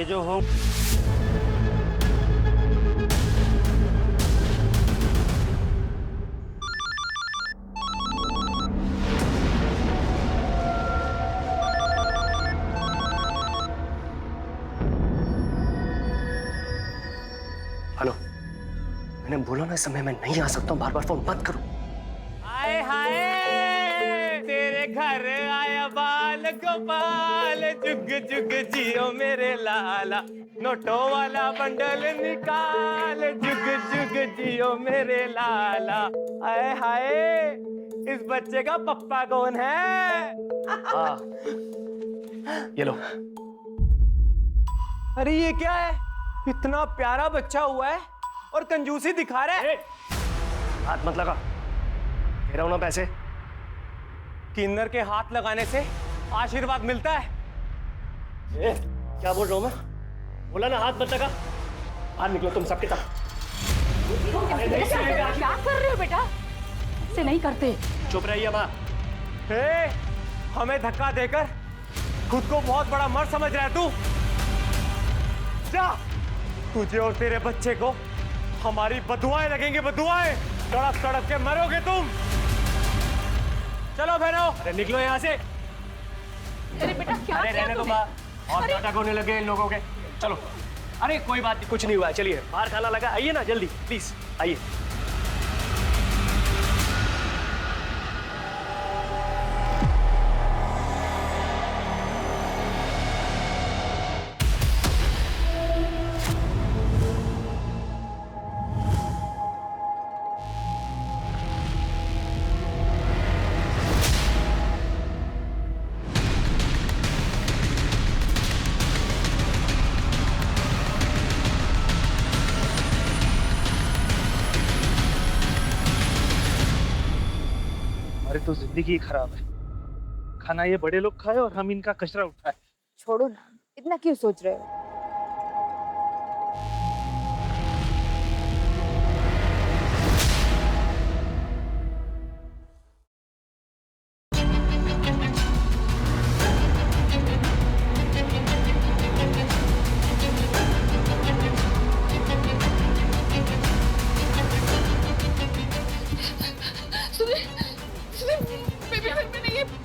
ये जो हो हेलो, मैंने बोला ना इस समय मैं नहीं आ सकता हूँ, बार बार फोन मत करो। हाय हाय तेरे घर आया बाल गोपाल, जुग जुग जियो मेरे लाला, नोटों वाला बंडल निकाल, जुग जुग जियो मेरे लाला। हाय हाय इस बच्चे का पप्पा कौन है? हाँ, ये लो। अरे ये क्या है, इतना प्यारा बच्चा हुआ है और कंजूसी दिखा रहा है। हाथ मत लगा, दे रहा हूं ना पैसे। किन्नर के हाथ लगाने से आशीर्वाद मिलता है। क्या बोल रहा हूं मैं? बोला ना हाथ मत लगा। बाहर निकलो तुम सबके सब। क्या कर रहे हो बेटा? ऐसे नहीं करते। चुप रहिए माँ। हमें धक्का देकर खुद को बहुत बड़ा मर्द समझ रहा है तू। जा, तुझे और तेरे बच्चे को हमारी बदुआएं लगेंगी, बदुआएं। तड़प तड़प के मरोगे तुम। चलो बहनों, अरे निकलो यहाँ से। अरे बेटा क्या अरे रहने दो माँ, और नाटक होने लगे इन लोगों के। चलो। अरे कोई बात नहीं, कुछ नहीं हुआ है, चलिए बाहर खाना लगा, आइए ना जल्दी प्लीज आइए। तो जिंदगी खराब है। खाना ये बड़े लोग खाए और हम इनका कचरा उठाए। छोड़ो ना, इतना क्यों सोच रहे हो?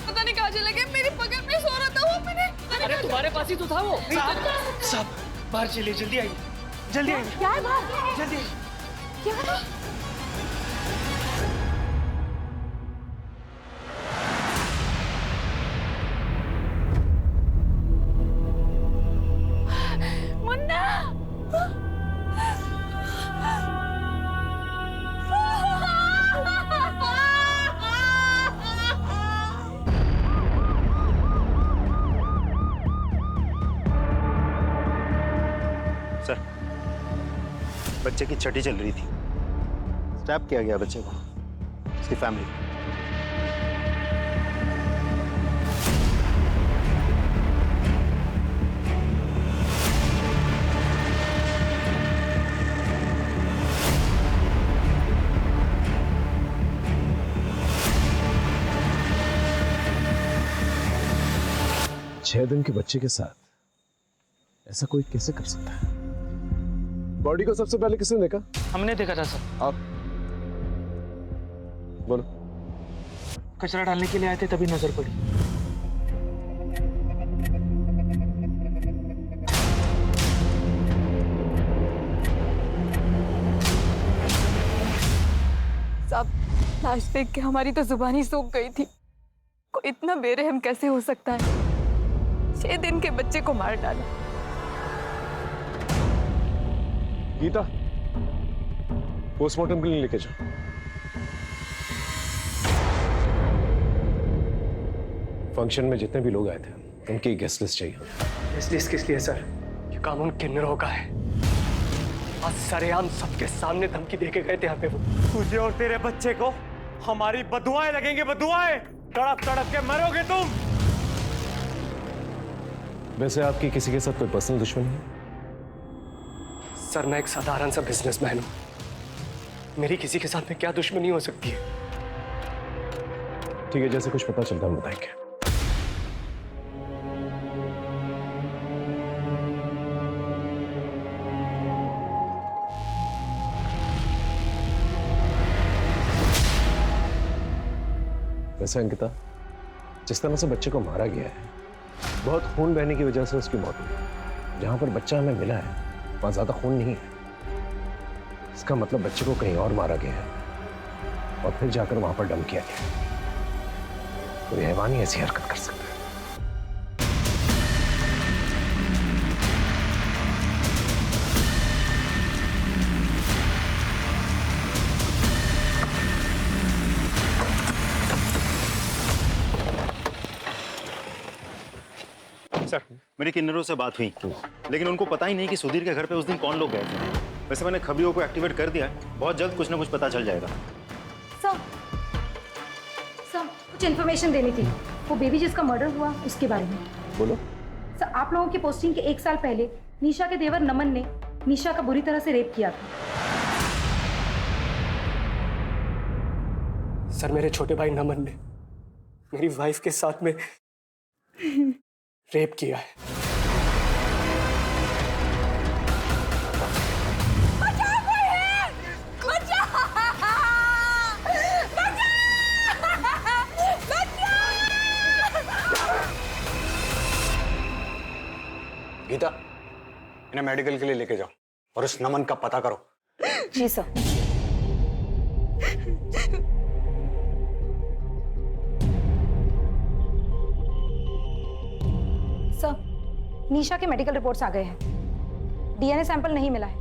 पता नहीं कहाँ चले गए, मेरी पकड़ में सो रहा था वो। मैंने अरे तुम्हारे पास ही तो था वो। सब बाहर चलिए, जल्दी आइए, जल्दी आइए। क्या है बाहर? जल्दी। क्या है? मुन्ना! सर, बच्चे की छठी चल रही थी, स्टैप किया गया बच्चे को, उसकी फैमिली। छह दिन के बच्चे के साथ ऐसा कोई कैसे कर सकता है? बॉडी को सबसे पहले किसने देखा? हमने देखा था सर। आप बोलो। कचरा डालने के लिए आए थे तभी नजर पड़ी। सब लाश देख के हमारी तो जुबानी सूख गई थी। कोई इतना बेरहम कैसे हो सकता है? 6 दिन के बच्चे को मार डाला। गीता, पोस्टमार्टम के लिए लेके जाओ। फंक्शन में जितने भी लोग आए थे उनकी गेस्ट लिस्ट चाहिए। इस लिस्ट किस लिए सर? ये कानून किन्नरों का है। आज सरेआम सबके सामने धमकी देके गए थे यहाँ पे वो। तुझे और तेरे बच्चे को हमारी बदुआएं लगेंगी, बदुआएं। तड़प तड़प के मरोगे तुम। वैसे आपकी किसी के साथ कोई पर्सनल दुश्मनी है? सर, मैं एक साधारण सा बिजनेसमैन हूं, मेरी किसी के साथ में क्या दुश्मनी हो सकती है? ठीक है, जैसे कुछ पता चलता है हम बताएंगे। वैसे अंकिता, जिस तरह से बच्चे को मारा गया है, बहुत खून बहने की वजह से उसकी मौत हुई। जहां पर बच्चा हमें मिला है वहां ज्यादा खून नहीं है। इसका मतलब बच्चे को कहीं और मारा गया है और फिर जाकर वहां पर डंप किया गया। कोई हैवान ही ऐसी हरकत कर सकता है। सर, मेरी किन्नरों से बात हुई, लेकिन उनको पता ही नहीं कि सुधीर के घर पे उस दिन कौन लोग गए थे। वैसे मैंने खबरियों को एक्टिवेट कर दिया है, बहुत जल्द कुछ ना कुछ पता चल जाएगा। सर कुछ इन्फॉर्मेशन देनी थी, वो बेबी जिसका मर्डर हुआ उसके बारे में। बोलो। सर, आप लोगों की पोस्टिंग के 1 साल पहले निशा के देवर नमन ने निशा का बुरी तरह से रेप किया था। सर, मेरे छोटे भाई नमन ने मेरी वाइफ के साथ में रेप किया है। गीता, इन्हें मेडिकल के लिए लेके जाओ और उस नमन का पता करो। जी सर। सर, निशा के मेडिकल रिपोर्ट्स आ गए हैं। डीएनए सैंपल नहीं मिला है।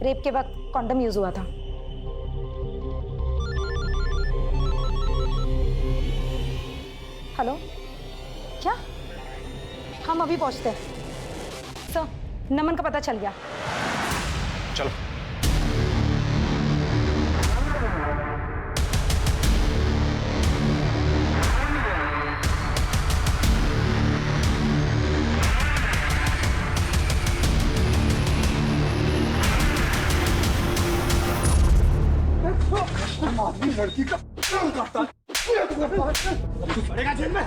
रेप के वक्त कॉन्डम यूज हुआ था। हेलो, क्या? हम अभी पहुंचते हैं। सर, नमन का पता चल गया। चलो। लड़की का पड़ेगा जेल में।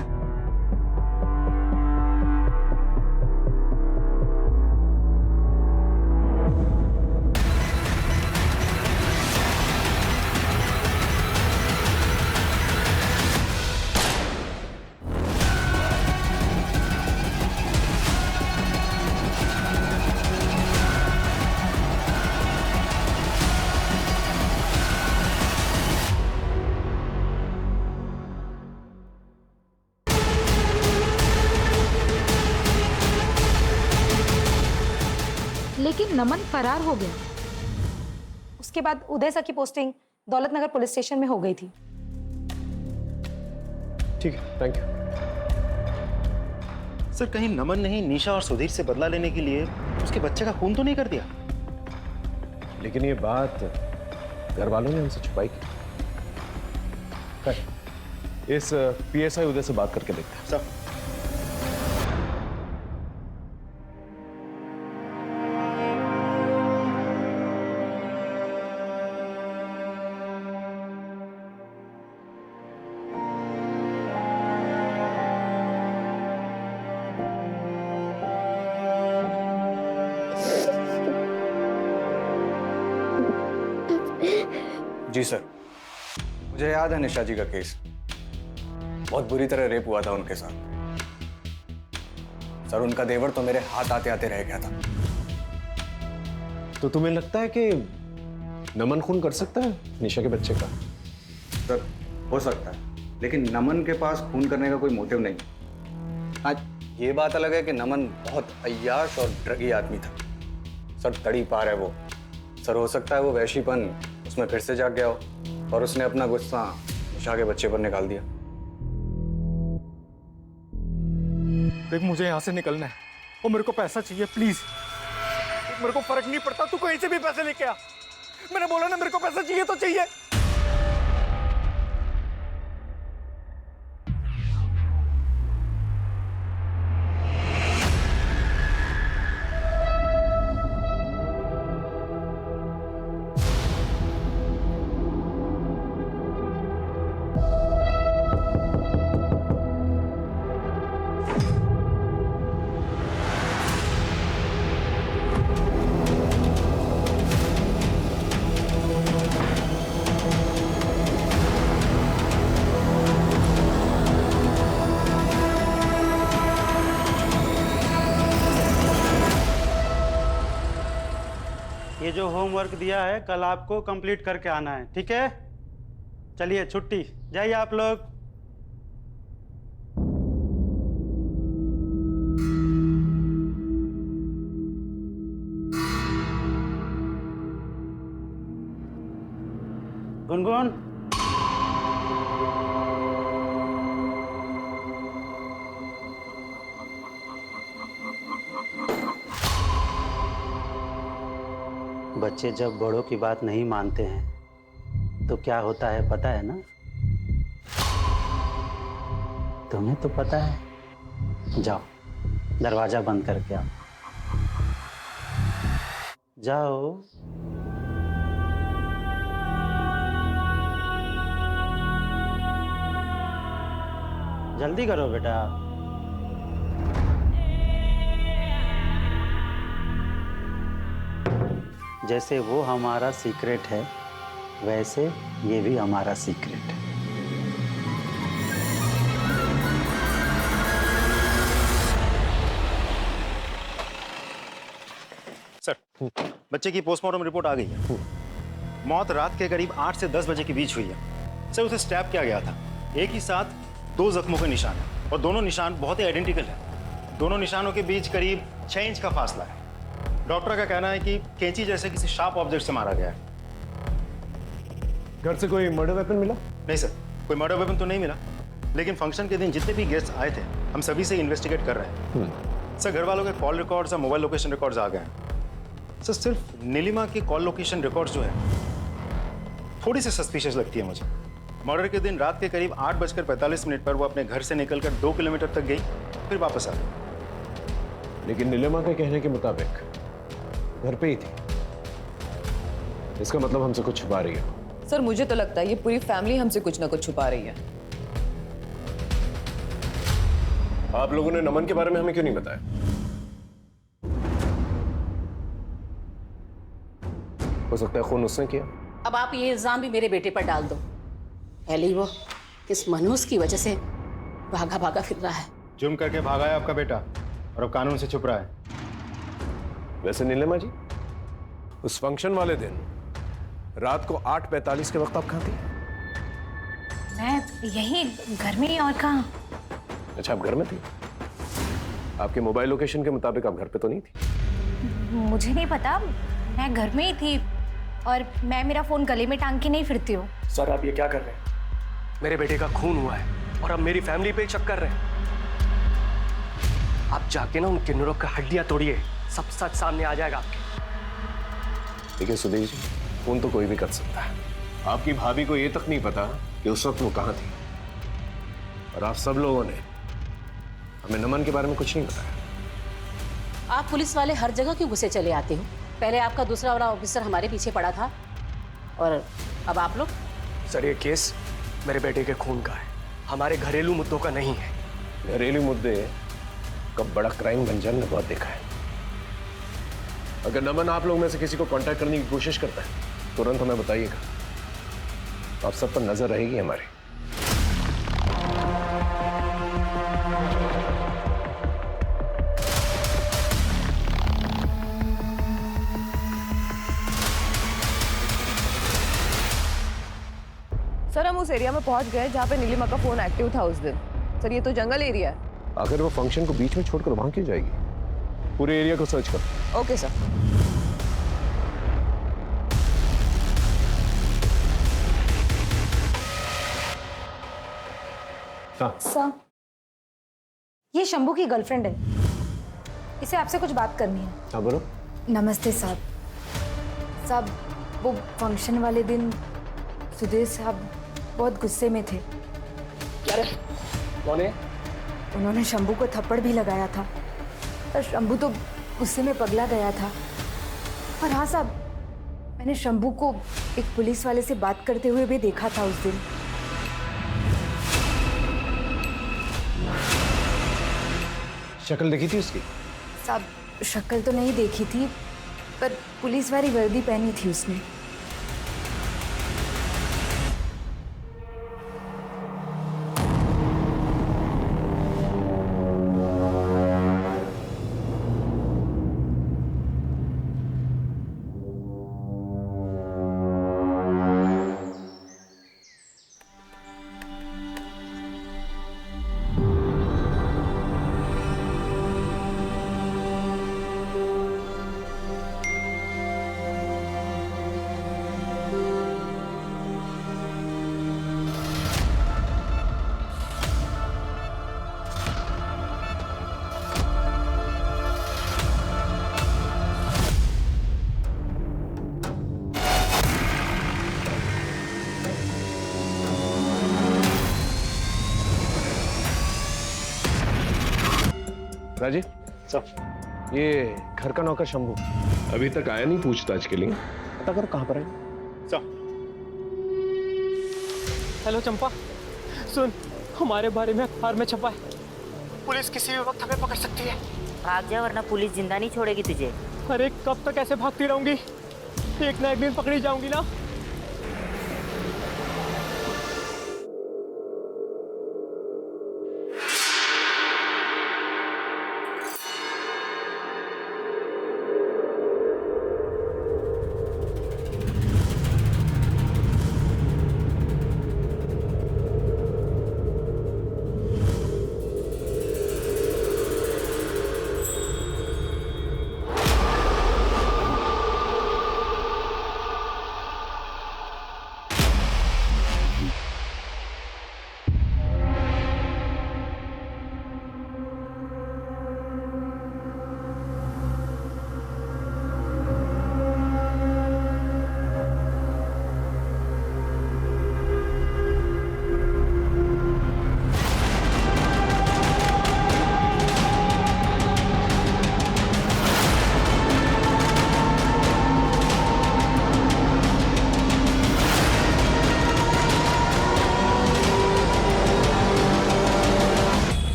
लेकिन नमन फरार हो गया। उसके बाद उदय सर की पोस्टिंग दौलतनगर पुलिस स्टेशन में हो गई थी। ठीक है, थैंक यू। सर, कहीं नमन ने ही निशा और सुधीर से बदला लेने के लिए उसके बच्चे का खून तो नहीं कर दिया? लेकिन ये बात घर वालों ने हमसे छुपाई की। इस पीएसआई उदय से बात करके देखते हैं। सर, जी सर, मुझे याद है निशा जी का केस। बहुत बुरी तरह रेप हुआ था उनके साथ। सर, उनका देवर तो मेरे हाथ आते आते रह गया था। तो तुम्हें लगता है कि नमन खून कर सकता है निशा के बच्चे का? सर, हो सकता है, लेकिन नमन के पास खून करने का कोई मोटिव नहीं। आज ये बात अलग है कि नमन बहुत अय्याश और ड्रगी आदमी था। सर, तड़ी पार है वो। सर, हो सकता है वो वैशीपन उसमें फिर से जाग गया हो और उसने अपना गुस्सा निशा के बच्चे पर निकाल दिया। देख, मुझे यहाँ से निकलना है और मेरे को पैसा चाहिए, प्लीज। मेरे को फर्क नहीं पड़ता, तू कहीं से भी पैसे लेके आ। मैंने बोला ना, मेरे को पैसा चाहिए तो चाहिए। जो होमवर्क दिया है कल आपको कंप्लीट करके आना है, ठीक है? चलिए छुट्टी, जाइए आप लोग। गुनगुन, बच्चे जब बड़ों की बात नहीं मानते हैं तो क्या होता है पता है ना? तुम्हें तो पता है। जाओ दरवाजा बंद करके आओ, जाओ। जल्दी करो बेटा। जैसे वो हमारा सीक्रेट है वैसे ये भी हमारा सीक्रेट है। सर, बच्चे की पोस्टमार्टम रिपोर्ट आ गई है। मौत रात के करीब 8 से 10 बजे के बीच हुई है। सर, उसे स्टैब किया गया था। एक ही साथ 2 जख्मों के निशान हैं और दोनों निशान बहुत ही आइडेंटिकल हैं। दोनों निशानों के बीच करीब 6 इंच का फासला है। डॉक्टर का कहना है कि कैंची जैसे किसी शार्प ऑब्जेक्ट से मारा गया है। घर से कोई मर्डर वेपन मिला? नहीं सर, कोई मर्डर वेपन तो नहीं मिला, लेकिन फंक्शन के दिन जितने भी गेस्ट आए थे हम सभी से इन्वेस्टिगेट कर रहे हैं। सर, घर वालों के कॉल रिकॉर्ड्स और मोबाइल लोकेशन रिकॉर्ड्स आ गए हैं। सर, सिर्फ नीलिमा की कॉल लोकेशन रिकॉर्ड्स जो है थोड़ी सी सस्पिशियस लगती है मुझे। मर्डर के दिन रात के करीब 8:45 पर वो अपने घर से निकलकर 2 किलोमीटर तक गई, फिर वापस आ गई। लेकिन नीलिमा के कहने के मुताबिक घर पे ही थी। इसका मतलब हमसे कुछ छुपा रही है। सर, मुझे तो लगता है ये पूरी फैमिली हमसे कुछ ना कुछ छुपा रही है। आप लोगों ने नमन के बारे में हमें क्यों नहीं बताया? हो सकता है खून उसने किया। अब आप ये इल्जाम भी मेरे बेटे पर डाल दो। पहले ही वो इस मनहूस की वजह से भागा भागा फिर रहा है। जुर्म करके भागा है आपका बेटा और अब कानून से छुप रहा है। वैसे नीलिमा जी, उस फंक्शन वाले दिन रात को 8:45 के वक्त आप कहाँ थी? मैं यही घर में ही, और कहाँ। अच्छा, आप घर में थी। आपके मोबाइल लोकेशन के मुताबिक आप घर पे तो नहीं थी? मुझे नहीं पता, मैं घर में ही थी और मैं मेरा फोन गले में टांग के नहीं फिरती हूँ। सर, आप ये क्या कर रहे हैं? मेरे बेटे का खून हुआ है और अब मेरी फैमिली पे शक कर रहे हैं। आप जाके ना उन किन्नरों का हड्डियां तोड़िए, सब सच सामने आ जाएगा आपके। देखिए सुधीर जी, फोन तो कोई भी कर सकता है। आपकी भाभी को ये तक नहीं पता कि उस वक्त वो कहाँ थी, और आप सब लोगों ने हमें नमन के बारे में कुछ नहीं बताया। आप पुलिस वाले हर जगह क्यों घुसे चले आते हो? पहले आपका दूसरा वाला ऑफिसर हमारे पीछे पड़ा था और अब आप लोग। सर, ये केस मेरे बेटे के खून का है, हमारे घरेलू मुद्दों का नहीं है। घरेलू मुद्दे कब बड़ा क्राइम बन जाए, बहुत देखा है। अगर नमन आप लोग में से किसी को कांटेक्ट करने की कोशिश करता है तुरंत हमें बताइएगा। आप सब पर नजर रहेगी हमारी। सर, हम उस एरिया में पहुंच गए जहाँ पे नीलिमा का फोन एक्टिव था उस दिन। सर, ये तो जंगल एरिया है। अगर वो फंक्शन को बीच में छोड़कर वहां क्यों जाएगी? पूरे एरिया को सर्च करो। Okay sir. सर, ये शंभू की गर्लफ्रेंड है, इसे आपसे कुछ बात करनी है। हाँ बोलो। नमस्ते साहब। साहब, वो फंक्शन वाले दिन सुधीर साहब बहुत गुस्से में थे। क्या रे? कौन है? उन्होंने शंभू को थप्पड़ भी लगाया था और शंभू तो गुस्से में पगला गया था। और हाँ साहब, मैंने शंभू को एक पुलिस वाले से बात करते हुए भी देखा था उस दिन। शक्ल देखी थी उसकी? साहब, शक्ल तो नहीं देखी थी, पर पुलिस वाली वर्दी पहनी थी उसने। राजी सर ये घर का नौकर शंभू अभी तक आया नहीं पूछताछ के लिए, पता करो कहाँ पर है। सर हेलो चंपा, सुन, हमारे बारे में अखबार में छपा है, पुलिस किसी भी वक्त हमें पकड़ सकती है। भाग जा वरना पुलिस जिंदा नहीं छोड़ेगी तुझे। अरे कब तक ऐसे भागती रहूंगी, एक ना एक दिन पकड़ी जाऊंगी ना।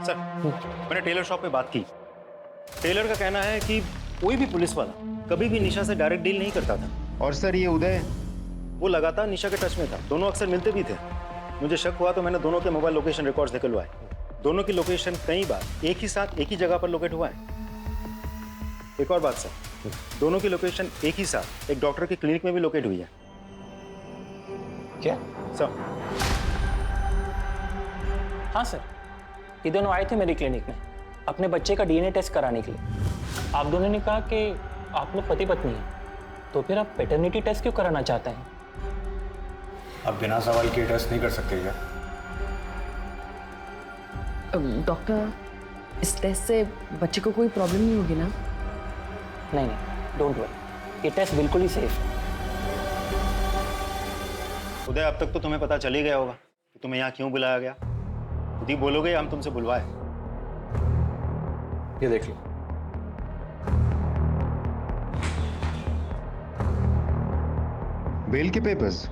सर मैंने टेलर शॉप में बात की। टेलर का कहना है कि कोई भी पुलिस वाला कभी भी निशा से डायरेक्ट डील नहीं करता था। और सर ये उदय, वो लगातार निशा के टच में था, दोनों अक्सर मिलते भी थे। मुझे शक हुआ तो मैंने दोनों के मोबाइल लोकेशन रिकॉर्ड्स निकलवाए। दोनों की लोकेशन कई बार एक ही साथ एक ही जगह पर लोकेट हुआ है। एक और बात सर, दोनों की लोकेशन एक ही साथ एक डॉक्टर के क्लिनिक में भी लोकेट हुई है। क्या सर? हाँ सर, ये दोनों आए थे मेरी क्लिनिक में अपने बच्चे का डीएनए टेस्ट कराने के लिए। आप दोनों ने कहा कि आप लोग पति पत्नी हैं, तो फिर आप पेटर्निटी टेस्ट क्यों कराना चाहते हैं? आप बिना सवाल किए टेस्ट नहीं कर सकते क्या? डॉक्टर, इस टेस्ट से बच्चे को कोई प्रॉब्लम नहीं होगी ना? नहीं, डोंट वरी, ये टेस्ट बिल्कुल ही सेफ है। उदय, अब तक तो तुम्हें पता चल ही गया होगा कि तुम्हें यहाँ क्यों बुलाया गया। खुद ही बोलोगे हम तुमसे बुलवाए। ये देख लो। बेल के पेपर्स।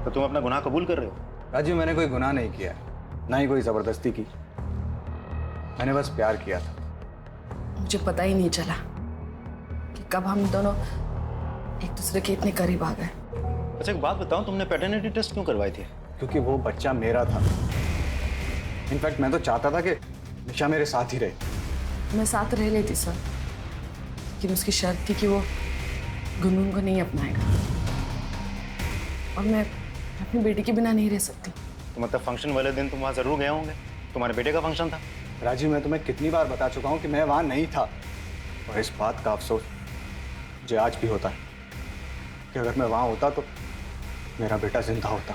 तो तुम अपना गुनाह कबूल कर रहे हो? राजू, मैंने कोई गुनाह नहीं किया है, ना ही कोई जबरदस्ती की। मैंने बस प्यार किया था। मुझे पता ही नहीं चला कि कब हम दोनों एक दूसरे के इतने करीब आ गए। अच्छा एक बात बताओ, तुमने पैटर्निटी टेस्ट क्यों करवाए थे? क्योंकि वो बच्चा मेरा था। इनफैक्ट मैं तो चाहता था कि निशा मेरे साथ ही रहे। मैं साथ रह लेती सर, लेकिन उसकी शर्त थी कि वो गुनगुन को नहीं अपनाएगा, और मैं अपनी बेटी के बिना नहीं रह सकती। तो मतलब फंक्शन वाले दिन तुम वहाँ जरूर गए होंगे, तुम्हारे बेटे का फंक्शन था। राजू, मैं तुम्हें कितनी बार बता चुका हूँ कि मैं वहाँ नहीं था, और इस बात का अफसोस मुझे आज भी होता है कि अगर मैं वहाँ होता तो मेरा बेटा जिंदा होता।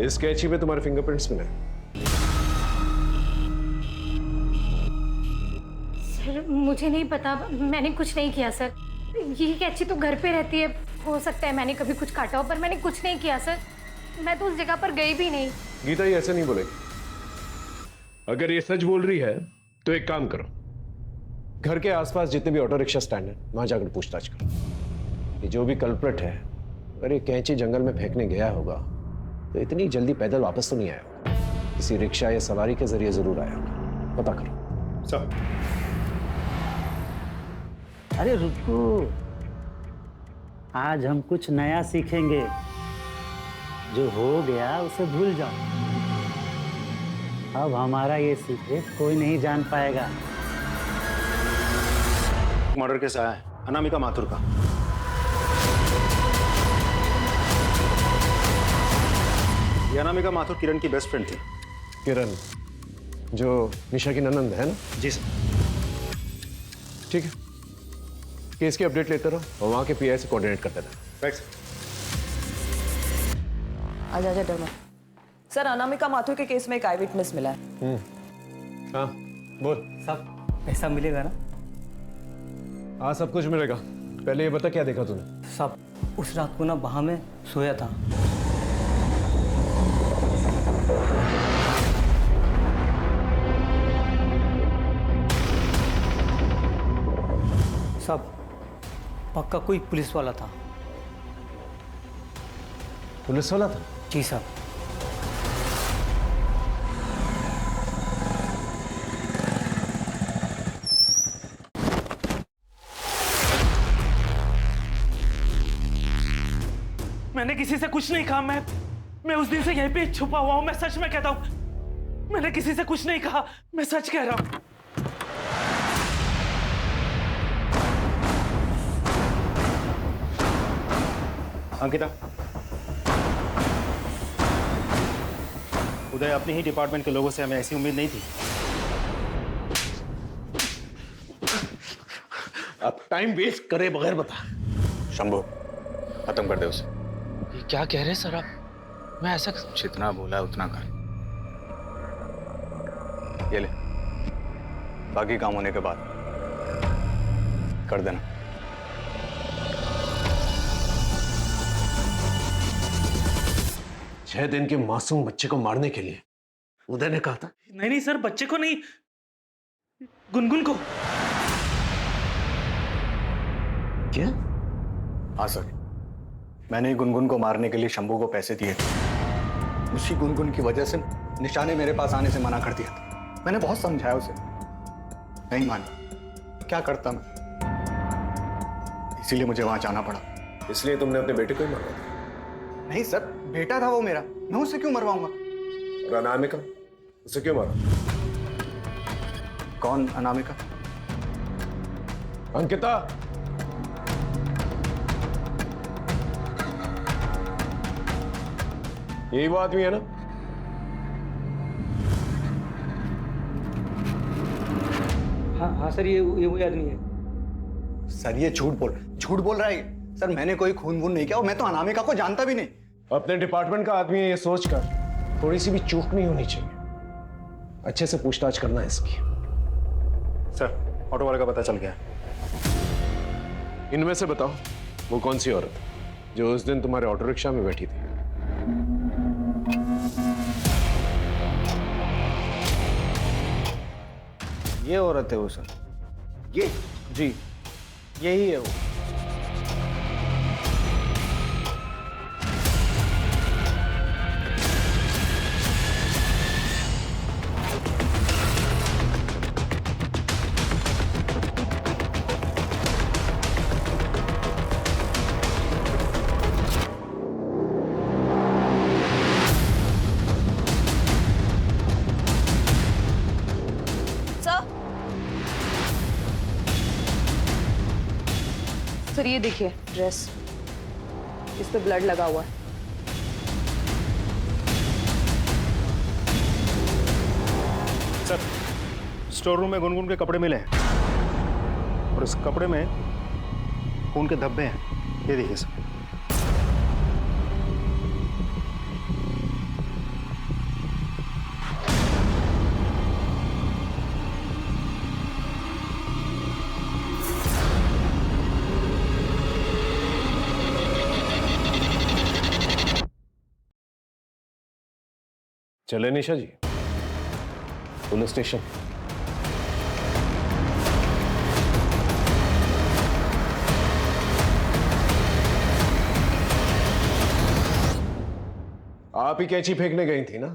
इस कैची पे तुम्हारे फिंगरप्रिंट्स मिले। सर मुझे नहीं पता, मैंने कुछ नहीं किया सर। ये कैची तो घर पे रहती है, हो सकता है मैंने कभी कुछ काटा हो, पर मैंने कुछ नहीं किया सर। मैं तो उस जगह पर गई भी नहीं। गीता ये ऐसे नहीं बोलेगी। अगर ये सच बोल रही है तो एक काम करो, घर के आसपास जितने भी ऑटो रिक्शा स्टैंड है वहां जाकर पूछताछ करो। ये जो भी कल्प्रिट है, अगर ये कैंची जंगल में फेंकने गया होगा तो इतनी जल्दी पैदल वापस तो नहीं आया होगा, किसी रिक्शा या सवारी के जरिए जरूर आया होगा। पता करो। सर। अरे रुको, आज हम कुछ नया सीखेंगे। जो हो गया उसे भूल जाओ। अब हमारा ये सीक्रेट कोई नहीं जान पाएगा। मर्डर केस आया है अनामिका माथुर का। ये अनामिका माथुर किरण की बेस्ट फ्रेंड थी। किरण जो निशा की ननंद है ना? जी सर। ठीक है, केस की अपडेट लेते रहो और वहां के पीआई से कोऑर्डिनेट करते रहो। Right sir. आजा आजा डरमा। सर, अनामिका माथुर के केस में एक आई विटनेस मिला है। हाँ बोल। सब पैसा मिलेगा ना? हाँ सब कुछ मिलेगा। पहले ये बता क्या देखा तूने? सब उस रात को ना वहां में सोया था। सब पक्का कोई पुलिस वाला था। पुलिस वाला था? जी साहब। मैंने किसी से कुछ नहीं कहा। मैं उस दिन से यहीं पे छुपा हुआ हूं। मैं सच में कहता हूं, मैंने किसी से कुछ नहीं कहा। मैं सच कह रहा हूं। अंकिता, उदय, अपने ही डिपार्टमेंट के लोगों से हमें ऐसी उम्मीद नहीं थी। अब टाइम वेस्ट करे बगैर बता। शंभू, खत्म कर दे उसे। ये क्या कह रहे हैं सर आप? मैं ऐसा जितना बोला है उतना कर। ये ले, बाकी काम होने के बाद कर देना। छह दिन के मासूम बच्चे को मारने के लिए उदय ने कहा था? नहीं सर, बच्चे को नहीं, गुनगुन को। क्या? हाँ सर, मैंने ही गुनगुन को मारने के लिए शंभू को पैसे दिए थे। उसी गुनगुन की वजह से निशा ने मेरे पास आने से मना कर दिया था। मैंने बहुत समझाया उसे, नहीं मानी। क्या करता मैं, इसीलिए मुझे वहां जाना पड़ा। इसलिए तुमने अपने बेटे को ही मारा था? नहीं सर, बेटा था वो मेरा, मैं उसे क्यों मरवाऊंगा? और अनामिका, उसे क्यों मारा? कौन अनामिका? अंकिता, यही वो आदमी है ना? हाँ सर, ये वही आदमी है। सर ये झूठ बोल रहा है। सर मैंने कोई खून वून नहीं किया और मैं तो अनामिका को जानता भी नहीं। अपने डिपार्टमेंट का आदमी है ये सोचकर थोड़ी सी भी चूक नहीं होनी चाहिए। अच्छे से पूछताछ करना है इसकी। सर, ऑटो वाले का पता चल गया। इनमें से बताओ, वो कौन सी औरत है जो उस दिन तुम्हारे ऑटो रिक्शा में बैठी थी? ये औरत है वो सर। ये? जी, यही है वो। सर ये देखिए ड्रेस, इस पे ब्लड लगा हुआ है। सर, स्टोर रूम में गुनगुन के कपड़े मिले हैं और उस कपड़े में खून के धब्बे हैं। ये देखिए सर। चले निशा जी पुलिस स्टेशन। आप ही कैंची फेंकने गई थी ना?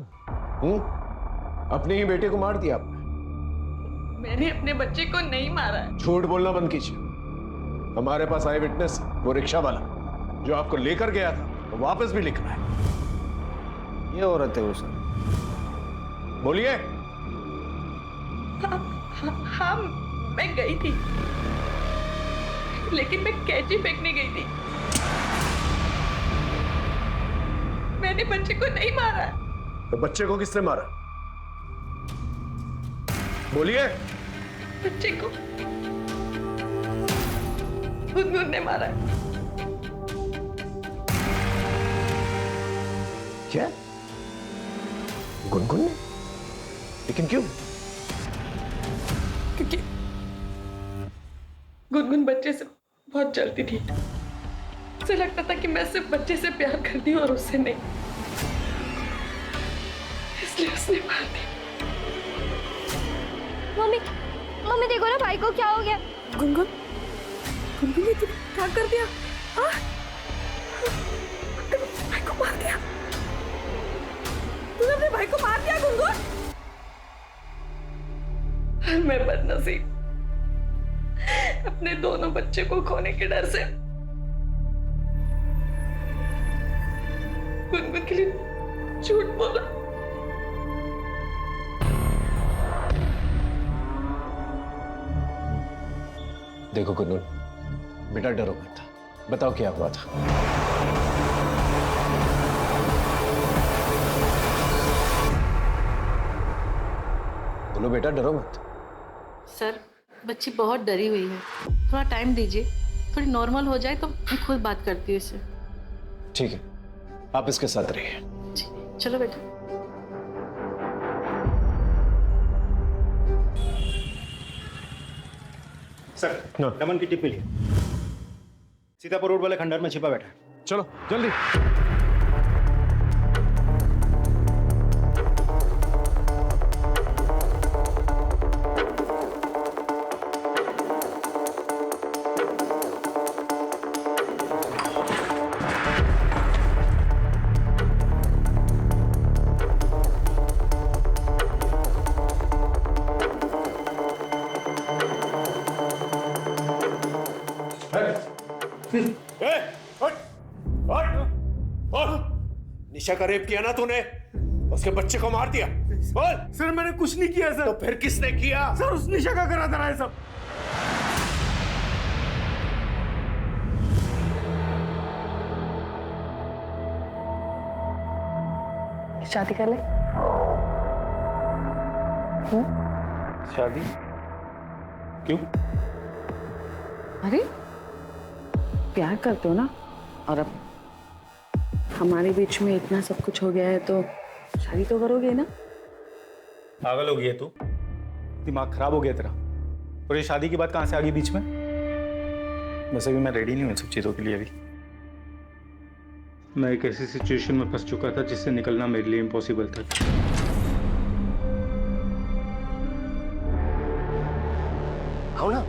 अपने ही बेटे को मार दिया आपने। मैंने अपने बच्चे को नहीं मारा है। झूठ बोलना बंद कीजिए। हमारे पास आई विटनेस, वो रिक्शा वाला जो आपको लेकर गया था, वो वापस भी लिख रहा है। ये औरत है वो सर। बोलिए। हाँ, मैं गई थी, लेकिन मैं कैंची फेंकने गई थी। मैंने बच्चे को नहीं मारा। तो बच्चे को किसने मारा? बोलिए। बच्चे को गुनगुन ने मारा। क्या? गुनगुन ने? लेकिन क्यों? क्योंकि गुनगुन बच्चे से बहुत जलती थी। उसे लगता था कि मैं सिर्फ बच्चे से प्यार करती हूँ और उससे नहीं, इसलिए उसने मार दी। मम्मी मम्मी देखो ना भाई को क्या हो गया। गुनगुन गुनगुन ने तुम क्या कर दिया? हाँ? भाई को मार दिया? तूने अपने भाई को मार दिया गुनगुन? मैं बदनसीब, अपने दोनों बच्चे को खोने के डर से गुनगुन के लिए झूठ बोला। देखो गुनगुन, बेटा डरो मत, बताओ क्या हुआ था। बोलो बेटा, डरो मत। सर, बच्ची बहुत डरी हुई है, थोड़ा टाइम दीजिए, थोड़ी नॉर्मल हो जाए तो मैं खुद बात करती हूँ इससे। ठीक है, आप इसके साथ रहिए। चलो बेटा। सर, नमन की टिप मिली। सीतापुर रोड वाले खंडहर में छिपा बैठा है। चलो जल्दी। निशा का रेप किया ना तूने? उसके बच्चे को मार दिया? बोल। सर मैंने कुछ नहीं किया सर। तो फिर किसने किया? सर उस निशा का करा था ये सब। शादी कर ले। शादी? क्यों? अरे प्यार करते हो ना, और अब हमारे बीच में इतना सब कुछ हो गया है तो शादी तो करोगे ना? पागल हो गई है तू? दिमाग खराब हो गया तेरा? और ये शादी की बात कहां से आ गई बीच में? वैसे भी मैं रेडी नहीं हूं इन सब चीजों के लिए अभी। मैं एक ऐसी सिचुएशन में फंस चुका था जिससे निकलना मेरे लिए इम्पॉसिबल था। आओ ना।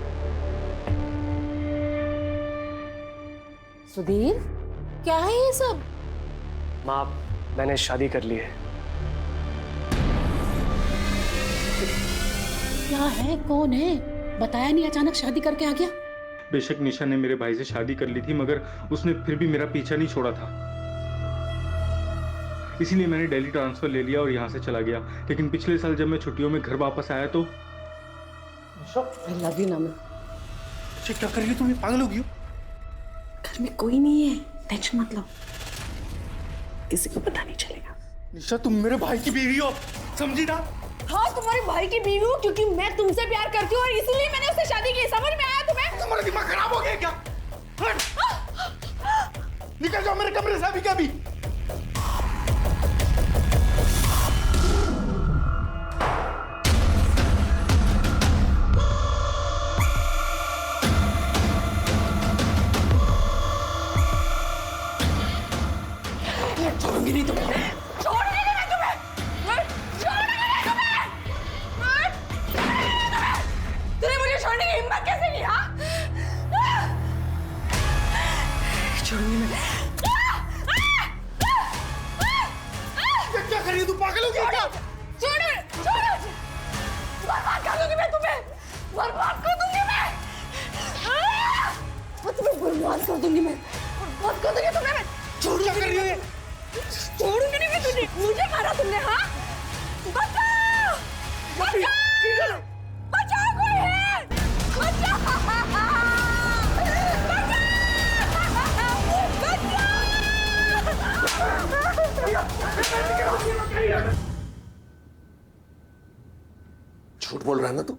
सुधीर, क्या है ये सब? माँ, मैंने शादी कर ली है। क्या है, कौन है? बताया नहीं, अचानक शादी करके आ गया। बेशक निशा ने मेरे भाई से शादी कर ली थी, मगर उसने फिर भी मेरा पीछा नहीं छोड़ा था। इसीलिए मैंने दिल्ली ट्रांसफर ले लिया और यहाँ से चला गया। लेकिन पिछले साल जब मैं छुट्टियों में घर वापस आया तो I love you, नमन। क्या कर रही हो तुम? पागल हो गई हो? घर में कोई नहीं है, टेंशन मत लो, किसी को पता नहीं चलेगा। निशा, तुम मेरे भाई की बीवी हो, समझी ना? हाँ, तुम्हारे भाई की बीवी हूँ क्योंकि मैं तुमसे प्यार करती हूँ और इसीलिए मैंने उससे शादी की। समझ में आया तुम्हें? तुम्हारा दिमाग खराब हो गया क्या? निकल जाओ मेरे कमरे से अभी के अभी। छोड़ूंगी नहीं तुम्हें। छोड़ूंगी नहीं मैं तुम्हें। छोड़ूंगी नहीं तुम्हें। तूने मुझे छोड़ने की हिम्मत कैसे की? हाँ, छोड़ूंगी मैं। क्या कर रही है तू? पागल हो गई क्या? छोड़ो, छोड़ो। बर्बाद कर दूंगी मैं तुम्हें। बर्बाद कर दूंगी मैं। तुम्हें बर्बाद कर दूंगी मैं। बर्बाद कर दूंगी तुम्हें मैं। क्या कर रही है? छोड़ूंगी नहीं मैं तुझे। मुझे मारा तुमने? हाँ, बचाओ, बचाओ, बचाओ, कोई है, बचाओ, झूठ बोल रहा है ना तू?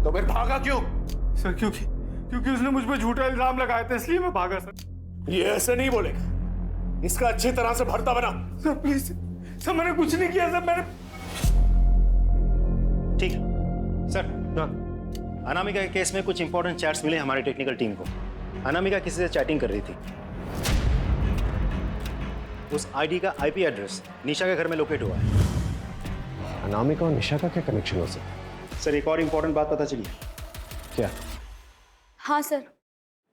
तो फिर भागा क्यों? सर क्योंकि उसने मुझ पर झूठा इल्जाम लगाया था, इसलिए मैं भागा सर। ये ऐसे नहीं बोलेगा, इसका अच्छी तरह से भरता बना। सर प्लीज सर मैंने कुछ नहीं किया सर, मैंने। ठीक है सर। अनामिका के केस में कुछ इंपॉर्टेंट चैट्स मिले हमारी टेक्निकल टीम को। अनामिका किसी से चैटिंग कर रही थी। उस आईडी का आईपी एड्रेस निशा के घर में लोकेट हुआ है। अनामिका और निशा का क्या कनेक्शन हो सकता है? सर एक और इंपॉर्टेंट बात पता चली। क्या? हाँ सर,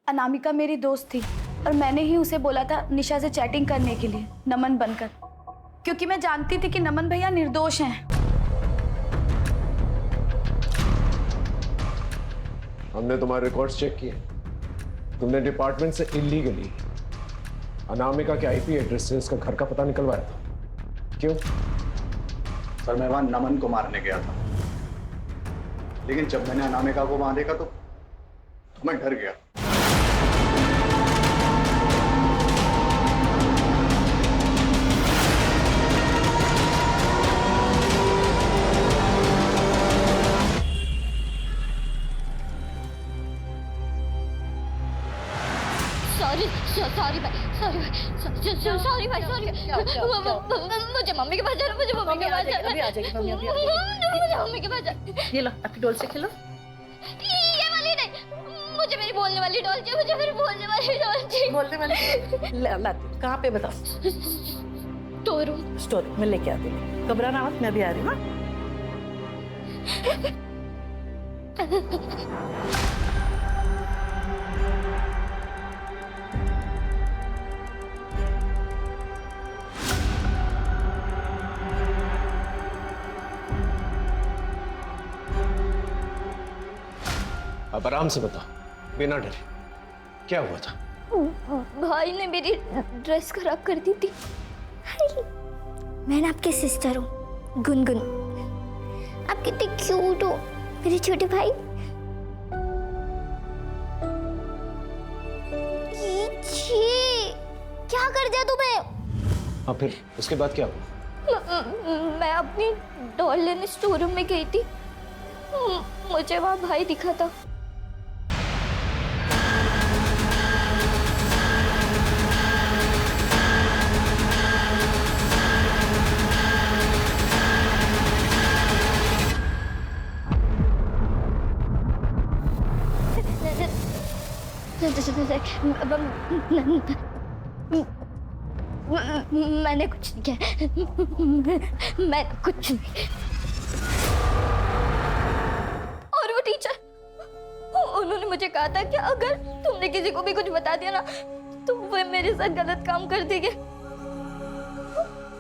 अनामिका मेरी दोस्त थी और मैंने ही उसे बोला था निशा से चैटिंग करने के लिए नमन बनकर, क्योंकि मैं जानती थी कि नमन भैया निर्दोष हैं। हमने तुम्हारे रिकॉर्ड्स चेक किए। तुमने डिपार्टमेंट से इलीगली अनामिका के आईपी एड्रेस से उसका घर का पता निकलवाया था। क्यों? सर मैं वहां नमन को मारने गया था, लेकिन जब मैंने अनामिका को वहां देखा तो मैं डर गया। सॉरी भाई, सॉरी भाई, मुझे मम्मी के पास जाना, मुझे मम्मी के पास जाना। अभी आ जाएगी मम्मी, अभी आ मुझे मम्मी के पास जाना। ये लो आपकी डॉल से खेलो। ये वाली नहीं, मुझे मेरी बोलने वाली डॉल चाहिए, मुझे मेरी बोलने वाली डॉल चाहिए। बोलने वाली लाती कहाँ पे बताओ? स्टोर रूम में लेके आती हूँ, घबराना मत, मैं अभी आ रही हूँ। अब आराम से बताओ, बिना डरे, क्या हुआ था? भाई ने मेरी ड्रेस खराब कर दी थी। मैं ना आपके सिस्टर हूँ, गुनगुन। आप कितने क्यूट हो मेरे छोटे भाई। क्या कर दिया तुम्हें? हाँ फिर उसके बाद क्या हुआ? मैं अपनी डॉल लेने स्टोर रूम में गई थी, मुझे वहाँ भाई दिखा था। मैंने कुछ नहीं किया, मैं कुछ नहीं। और वो टीचर, उन्होंने मुझे कहा था कि अगर तुमने किसी को भी कुछ बता दिया ना तो वो मेरे साथ गलत काम कर देंगे,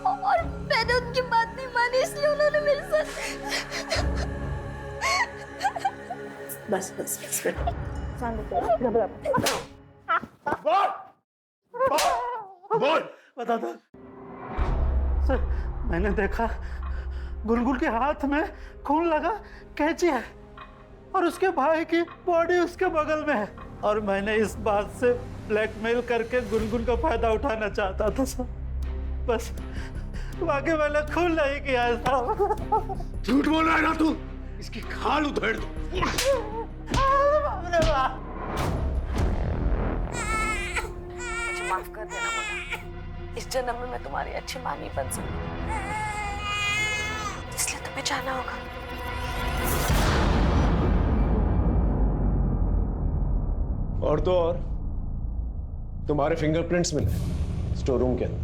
और मैंने उनकी बात नहीं मानी, इसलिए उन्होंने मेरे साथ। बस बस बस घबरा। बोल बता दो सर। मैंने देखा गुनगुन के हाथ में खून लगा कैंची है और उसके भाई की बॉडी उसके बगल में है, और मैंने इस बात से ब्लैकमेल करके गुनगुन का फायदा उठाना चाहता था सर। बस बाकी मैंने खून नहीं किया है साहब। झूठ बोल रहा है ना तू? इसकी खाल उधेड़ दो। मुझे माफ कर देना मुन्ना, इस जन्म में मैं तुम्हारी अच्छी मां नहीं बन सकती, इसलिए तुम्हें जाना होगा। और तो और तुम्हारे फिंगरप्रिंट्स मिले स्टोर रूम के अंदर,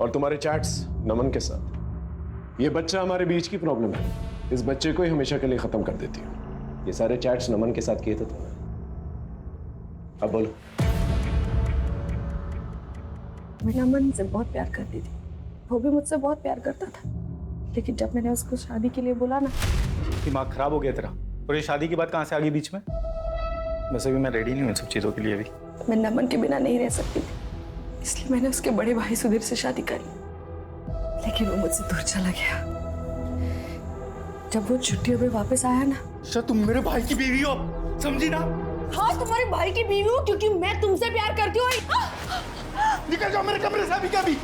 और तुम्हारे चैट्स नमन के साथ। ये बच्चा हमारे बीच की प्रॉब्लम है, इस बच्चे को ही हमेशा के लिए खत्म कर देती हूँ। ये सारे चैट्स नमन के साथ किए थे तुमने। अब बोलो। मैं नमन से बहुत प्यार करती थी, वो भी मुझसे बहुत प्यार करता था, लेकिन जब मैंने उसको शादी के लिए बोला ना। दिमाग खराब हो गया तेरा, और ये शादी की बात कहाँ से आ गई बीच में? वैसे भी मैं रेडी नहीं हूँ इन सब चीज़ों के लिए अभी। मैं नमन के बिना नहीं रह सकती थी, इसलिए मैंने उसके बड़े भाई सुधीर से शादी करी, लेकिन वो मुझसे दूर चला गया। जब वो छुट्टियों में वापस आया ना। अच्छा तुम मेरे भाई की बीवी हो, समझी ना? हाँ तुम्हारे भाई की बीवी हूँ, क्योंकि मैं तुमसे प्यार करती हूँ। निकल जाओ मेरे कमरे से अभी का भी।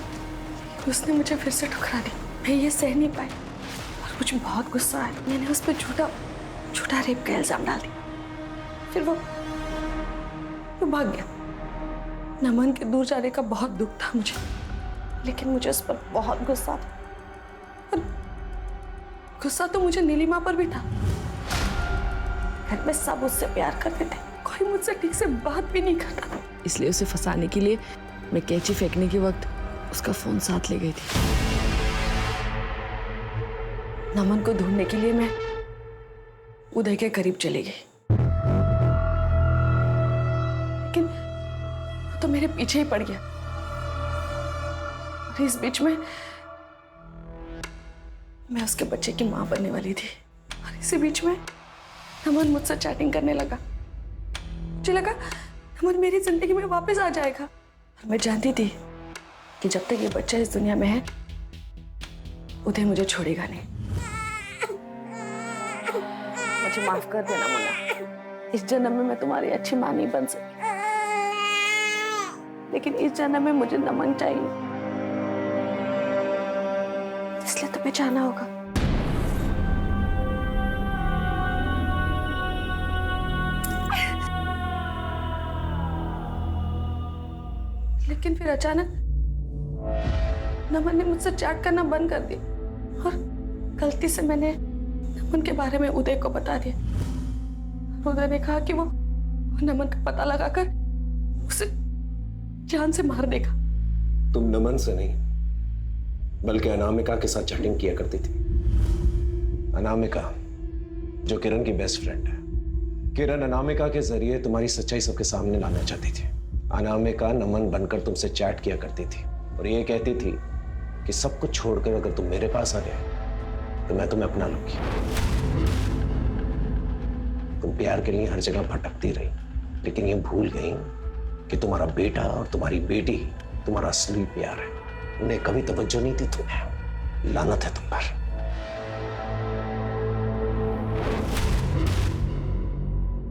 उसने मुझे फिर से ठुकरा दी, मैं ये सह नहीं पाई और मुझे बहुत गुस्सा आया। मैंने उस पर झूठा रेप का इल्जाम डाल दिया, फिर वो भाग गया। नमन के दूर जाने का बहुत दुख था मुझे, लेकिन मुझे उस पर बहुत गुस्सा था। और गुस्सा तो मुझे नीलिमा पर भी था। घर में सब उससे प्यार करते थे, कोई मुझसे ठीक से बात भी नहीं करता था। इसलिए उसे फंसाने के लिए मैं कैंची फेंकने के वक्त उसका फोन साथ ले गई थी। नमन को ढूंढने के लिए मैं उदय के करीब चली गई, लेकिन वो तो मेरे पीछे ही पड़ गया। और इस बीच में मैं उसके बच्चे की मां बनने वाली थी। और इसी बीच में नमन मुझसे चैटिंग करने लगा। मुझे लगा नमन मेरी जिंदगी में वापस आ जाएगा। और मैं जानती थी कि जब तक ये बच्चा इस दुनिया में है उदय मुझे छोड़ेगा नहीं। मुझे माफ कर देना मुन्ना, इस जन्म में मैं तुम्हारी अच्छी मां नहीं बन सकी, लेकिन इस जन्म में मुझे नमन चाहिए, इसलिए तुम्हें जाना होगा। लेकिन फिर अचानक नमन ने मुझसे चैट करना बंद कर दिया और गलती से मैंने नमन के बारे में उदय को बता दिया। उदय ने कहा कि वो नमन का पता लगाकर उसे जान से मार देगा। तुम नमन से नहीं बल्कि अनामिका के साथ चैटिंग किया करती थी। अनामिका जो किरण की बेस्ट फ्रेंड है। किरण अनामिका के जरिए तुम्हारी सच्चाई सबके सामने लाना चाहती थी। अनामिका नमन बनकर तुमसे चैट किया करती थी और ये कहती थी कि सब कुछ छोड़कर अगर तुम मेरे पास आ गए तो मैं तुम्हें अपना लूंगी। तुम प्यार के लिए हर जगह भटकती रही, लेकिन ये भूल गई कि तुम्हारा बेटा और तुम्हारी बेटी तुम्हारा असली प्यार है। उन्हें कभी तवज्जो नहीं दी तुम्हें। लानत है तुम पर।